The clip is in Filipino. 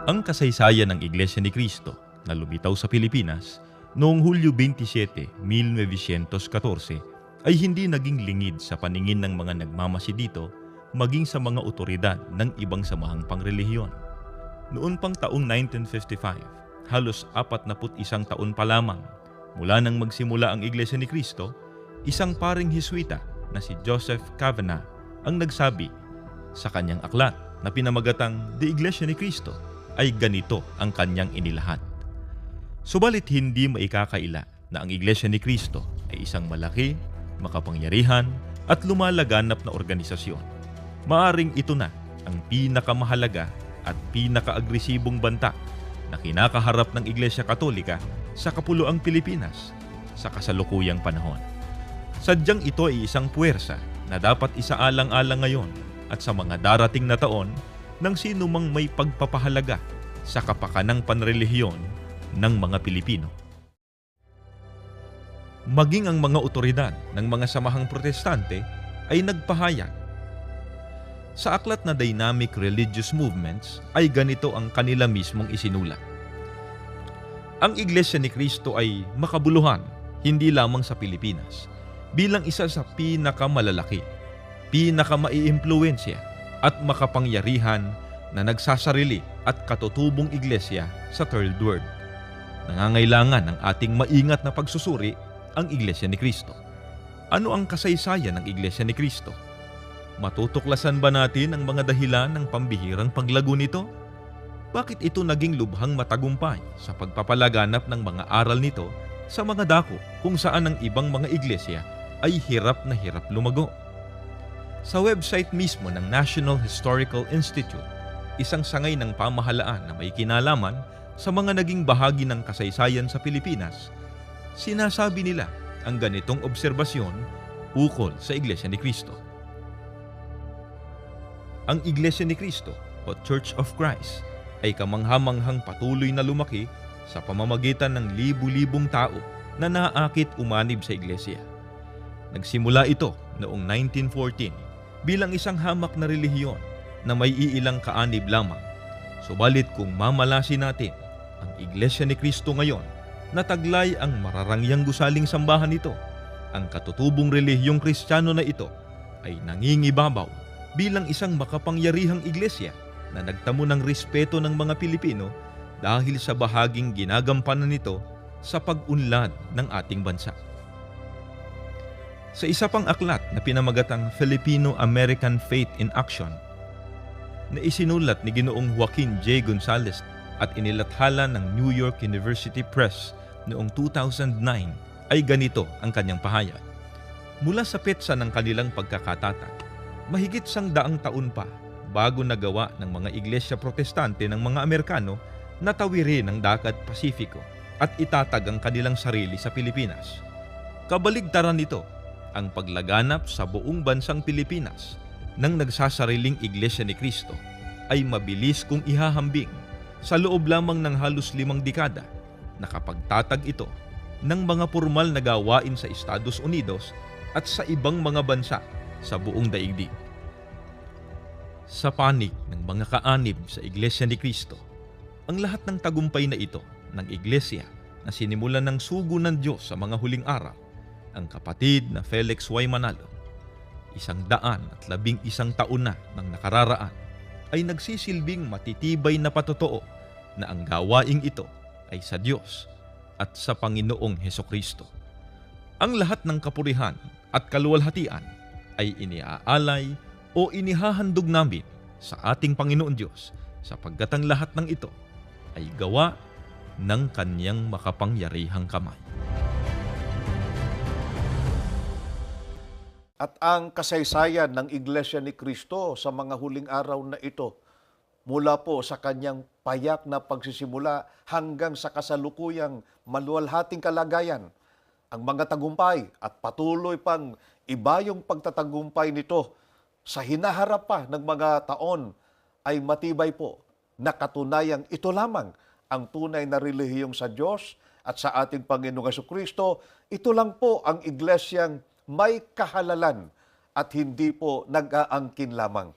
Ang kasaysayan ng Iglesia ni Cristo na lumitaw sa Pilipinas noong Hulyo 27, 1914 ay hindi naging lingid sa paningin ng mga nagmamasid dito maging sa mga otoridad ng ibang samahang pangrelihiyon. Noon pang taong 1955, halos 41 taon pa lamang mula nang magsimula ang Iglesia ni Cristo, isang paring Heswita na si Joseph Cavanagh ang nagsabi sa kanyang aklat na pinamagatang The Iglesia ni Cristo ay ganito ang kanyang inilahat. Subalit hindi maikakaila na ang Iglesia ni Cristo ay isang malaki, makapangyarihan at lumalaganap na organisasyon. Maaring ito na ang pinakamahalaga at pinakaagresibong banta na kinakaharap ng Iglesia Katolika sa kapuluang Pilipinas sa kasalukuyang panahon. Sadyang ito ay isang puwersa na dapat isaalang-alang ngayon at sa mga darating na taon ng sino mang may pagpapahalaga sa kapakanang panrelihiyon ng mga Pilipino. Maging ang mga otoridad ng mga samahang protestante ay nagpahayag. Sa aklat na Dynamic Religious Movements ay ganito ang kanila mismong isinulat. Ang Iglesia ni Cristo ay makabuluhan hindi lamang sa Pilipinas bilang isa sa pinakamalalaki, pinakamaiimpluwensya at makapangyarihan na nagsasarili at katutubong iglesia sa Third World. Nangangailangan ng ating maingat na pagsusuri ang Iglesia ni Cristo. Ano ang kasaysayan ng Iglesia ni Cristo? Matutuklasan ba natin ang mga dahilan ng pambihirang paglago nito? Bakit ito naging lubhang matagumpay sa pagpapalaganap ng mga aral nito sa mga dako kung saan ang ibang mga iglesia ay hirap na hirap lumago? Sa website mismo ng National Historical Institute, isang sangay ng pamahalaan na may kinalaman sa mga naging bahagi ng kasaysayan sa Pilipinas, sinasabi nila ang ganitong obserbasyon ukol sa Iglesia ni Cristo. Ang Iglesia ni Cristo o Church of Christ ay kamanghamanghang patuloy na lumaki sa pamamagitan ng libu-libong tao na naaakit umanib sa iglesia. Nagsimula ito noong 1914 bilang isang hamak na relihiyon na may iilang kaanib lamang. Subalit kung mamalasin natin ang Iglesia ni Cristo ngayon na taglay ang mararangyang gusaling sambahan nito, ang katutubong relihiyong Kristiyano na ito ay nangingibabaw bilang isang makapangyarihang iglesia na nagtamo ng respeto ng mga Pilipino dahil sa bahaging ginagampanan nito sa pag-unlad ng ating bansa. Sa isa pang aklat na pinamagatang Filipino-American Faith in Action na isinulat ni Ginoong Joaquin J. Gonzalez at inilathala ng New York University Press noong 2009 ay ganito ang kanyang pahayag. Mula sa petsa ng kanilang pagkakatatag, mahigit 100 taon pa bago nagawa ng mga iglesia protestante ng mga Amerikano na tawirin ang dagat Pasifiko at itatag ang kanilang sarili sa Pilipinas. Kabaligtaran nito ang paglaganap sa buong bansang Pilipinas ng nagsasariling Iglesia ni Cristo ay mabilis kong ihahambing sa loob lamang ng halos 5 dekada. Nakapagtatag ito ng mga formal na gawain sa Estados Unidos at sa ibang mga bansa sa buong daigdig. Sa panig ng mga kaanib sa Iglesia ni Cristo, ang lahat ng tagumpay na ito ng Iglesia na sinimulan ng sugo ng Diyos sa mga huling araw, ang kapatid na Felix Y. Manalo, 111 taon na ng nakararaan, ay nagsisilbing matitibay na patotoo na ang gawaing ito ay sa Diyos at sa Panginoong Hesukristo. Ang lahat ng kapurihan at kaluwalhatian ay iniaalay o inihahandog namin sa ating Panginoon Diyos sapagkat ang lahat ng ito ay gawa ng Kanyang makapangyarihang kamay. At ang kasaysayan ng Iglesia ni Cristo sa mga huling araw na ito, mula po sa kanyang payak na pagsisimula hanggang sa kasalukuyang maluwalhating kalagayan, ang mga tagumpay at patuloy pang iba yung pagtatagumpay nito sa hinaharap pa ng mga taon ay matibay po na katunayang ito lamang ang tunay na relihiyong sa Diyos at sa ating Panginoong Jesucristo. Ito lang po ang iglesyang may kahalalan at hindi po nag-aangkin lamang.